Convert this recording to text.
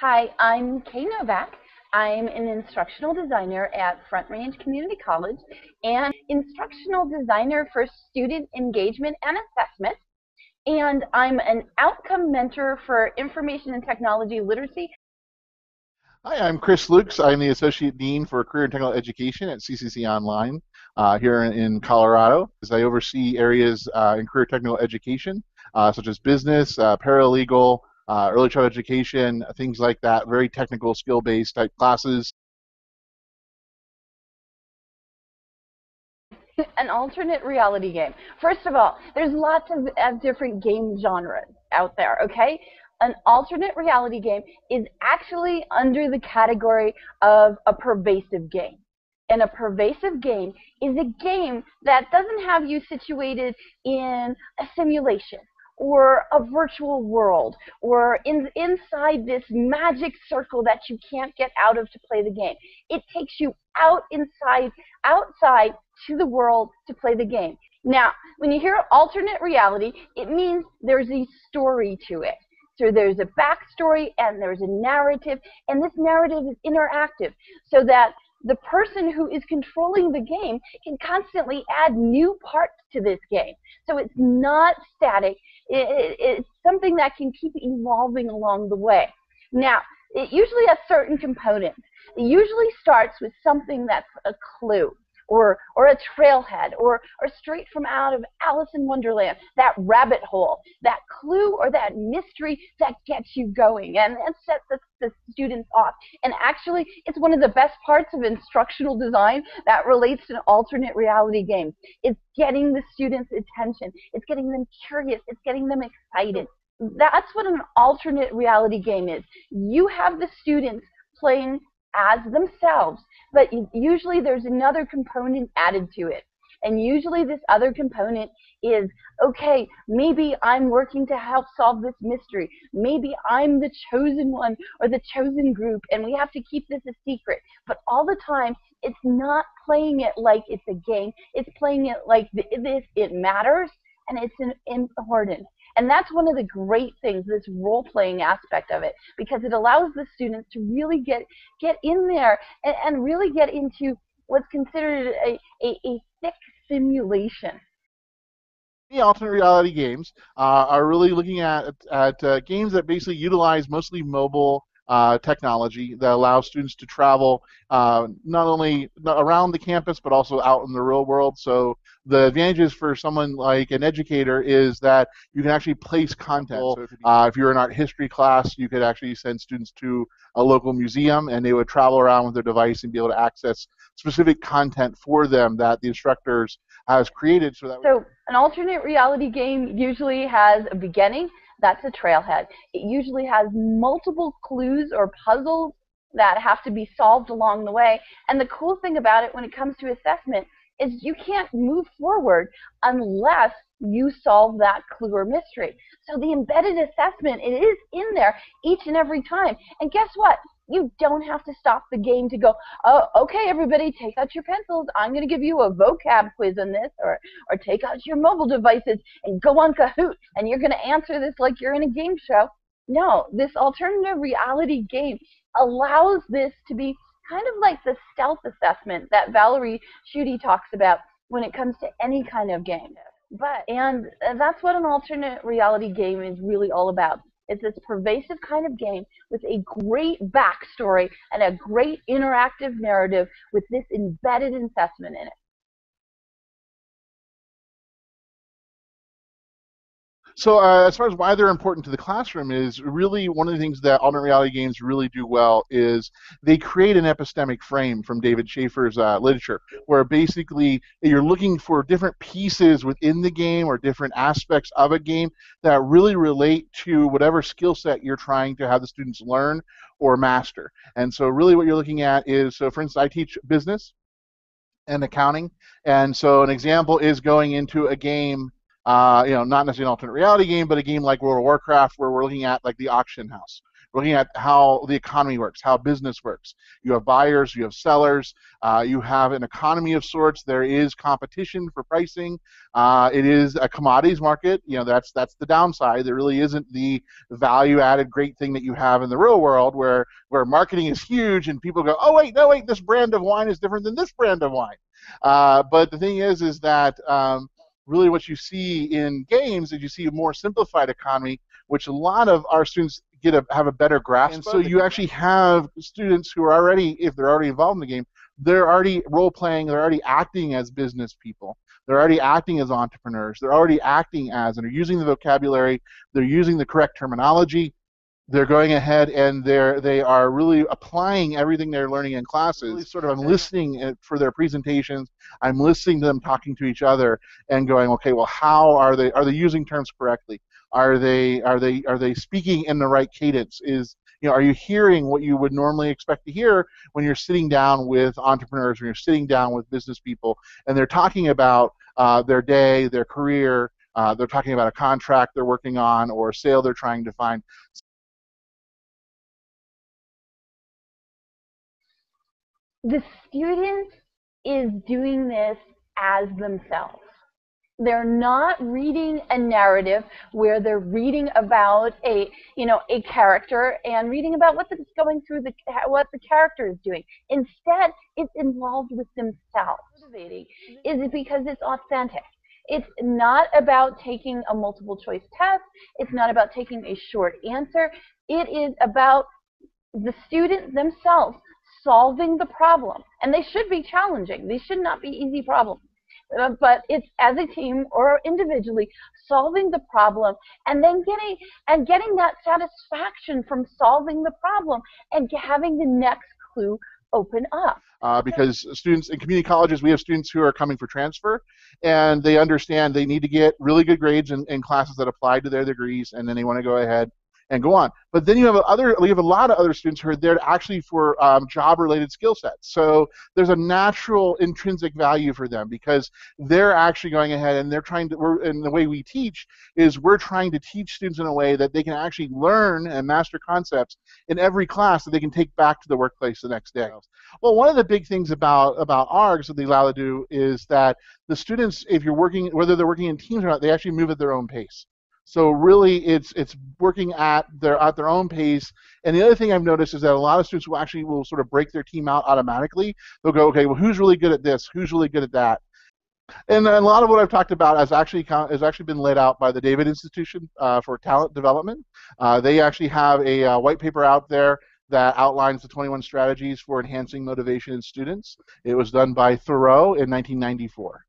Hi, I'm Kay Novak. I'm an instructional designer at Front Range Community College and instructional designer for student engagement and assessment. And I'm an outcome mentor for information and technology literacy. Hi, I'm Chris Lukes. I'm the Associate Dean for Career and Technical Education at CCC Online here in Colorado. As I oversee areas in career technical education, such as business, paralegal, early childhood education, things like that, very technical, skill-based type classes. An alternate reality game. First of all, there's lots of different game genres out there, okay? An alternate reality game is actually under the category of a pervasive game. And a pervasive game is a game that doesn't have you situated in a simulation or a virtual world or inside this magic circle that you can't get out of to play the game. It takes you outside to the world to play the game. Now, when you hear alternate reality, it means there's a story to it. So there's a backstory and there's a narrative, and this narrative is interactive so that the person who is controlling the game can constantly add new parts to this game. So it's not static. It's something that can keep evolving along the way. Now, it usually has certain components. It usually starts with something that's a clue, or a trailhead, or straight from out of Alice in Wonderland, that rabbit hole, that clue or that mystery that gets you going and sets the students off. And actually, it's one of the best parts of instructional design that relates to alternate reality games. It's getting the students' attention. It's getting them curious. It's getting them excited. That's what an alternate reality game is. You have the students playing as themselves, but usually there's another component added to it. And usually this other component is, okay, maybe I'm working to help solve this mystery. Maybe I'm the chosen one or the chosen group, and we have to keep this a secret. But all the time, it's not playing it like it's a game. It's playing it like it matters, and it's important. And that's one of the great things, this role-playing aspect of it, because it allows the students to really get in there and really get into what's considered a thick simulation. The alternate reality games are really looking at games that basically utilize mostly mobile technology that allows students to travel not only around the campus but also out in the real world. So the advantages for someone like an educator is that you can actually place content. So if you're in art history class, you could actually send students to a local museum and they would travel around with their device and be able to access specific content for them that the instructors has created. So an alternate reality game usually has a beginning. That's a trailhead. It usually has multiple clues or puzzles that have to be solved along the way. And the cool thing about it when it comes to assessment is you can't move forward unless you solve that clue or mystery. So the embedded assessment, it is in there each and every time. And guess what? You don't have to stop the game to go, oh, okay, everybody, take out your pencils. I'm going to give you a vocab quiz on this, or take out your mobile devices and go on Kahoot, and you're going to answer this like you're in a game show. No, this alternative reality game allows this to be kind of like the stealth assessment that Valerie Schutte talks about when it comes to any kind of game. And that's what an alternate reality game is really all about. It's this pervasive kind of game with a great backstory and a great interactive narrative with this embedded assessment in it. So as far as why they're important to the classroom is really one of the things that alternate reality games really do well is they create an epistemic frame from David Schaefer's literature, where basically you're looking for different pieces within the game or different aspects of a game that really relate to whatever skill set you're trying to have the students learn or master. And so really what you're looking at is, so for instance, I teach business and accounting, and so an example is going into a game, not necessarily an alternate reality game, but a game like World of Warcraft, where we're looking at like the auction house, We're looking at how the economy works, how business works. You have buyers, you have sellers, you have an economy of sorts. There is competition for pricing. It is a commodities market. You know, that's the downside. There really isn't the value-added great thing that you have in the real world, where marketing is huge and people go, oh wait, no wait, this brand of wine is different than this brand of wine. But the thing is that really what you see in games is you see a more simplified economy, which a lot of our students have a better grasp. And so you actually have students who are already, if they're already involved in the game, they're already role-playing, they're already acting as business people. They're already acting as entrepreneurs. They're already acting as, and they're using the vocabulary, they're using the correct terminology. They're going ahead and they are really applying everything they're learning in classes. Really sort of, I'm listening for their presentations. I'm listening to them talking to each other and going, okay, well, how are they using terms correctly? Are they speaking in the right cadence? Are you hearing what you would normally expect to hear when you're sitting down with entrepreneurs, when you're sitting down with business people, and they're talking about their day, their career, they're talking about a contract they're working on or a sale they're trying to find. The student is doing this as themselves. They're not reading a narrative where they're reading about a character and reading about what's going through what the character is doing. Instead, it's involved with themselves. Motivating is it because it's authentic. It's not about taking a multiple choice test. It's not about taking a short answer. It is about the student themselves solving the problem. And they should be challenging. These should not be easy problems. But it's as a team or individually solving the problem and then getting that satisfaction from solving the problem and having the next clue open up. Because students in community colleges, we have students who are coming for transfer, and they understand they need to get really good grades in classes that apply to their degrees, and then they want to go ahead and go on. But then we have a lot of other students who are there actually for job-related skill sets. So there's a natural intrinsic value for them because they're actually going ahead and they're trying to, and the way we teach is we're trying to teach students in a way that they can actually learn and master concepts in every class that they can take back to the workplace the next day. Well, one of the big things about ARGs that they allow to do is that the students, if you're working, whether they're working in teams or not, they actually move at their own pace. So really, it's working at their own pace. And the other thing I've noticed is that a lot of students will sort of break their team out automatically. They'll go, okay, well, who's really good at this? Who's really good at that? And a lot of what I've talked about has actually been laid out by the David Institution for Talent Development. They actually have a white paper out there that outlines the 21 strategies for enhancing motivation in students. It was done by Thoreau in 1994.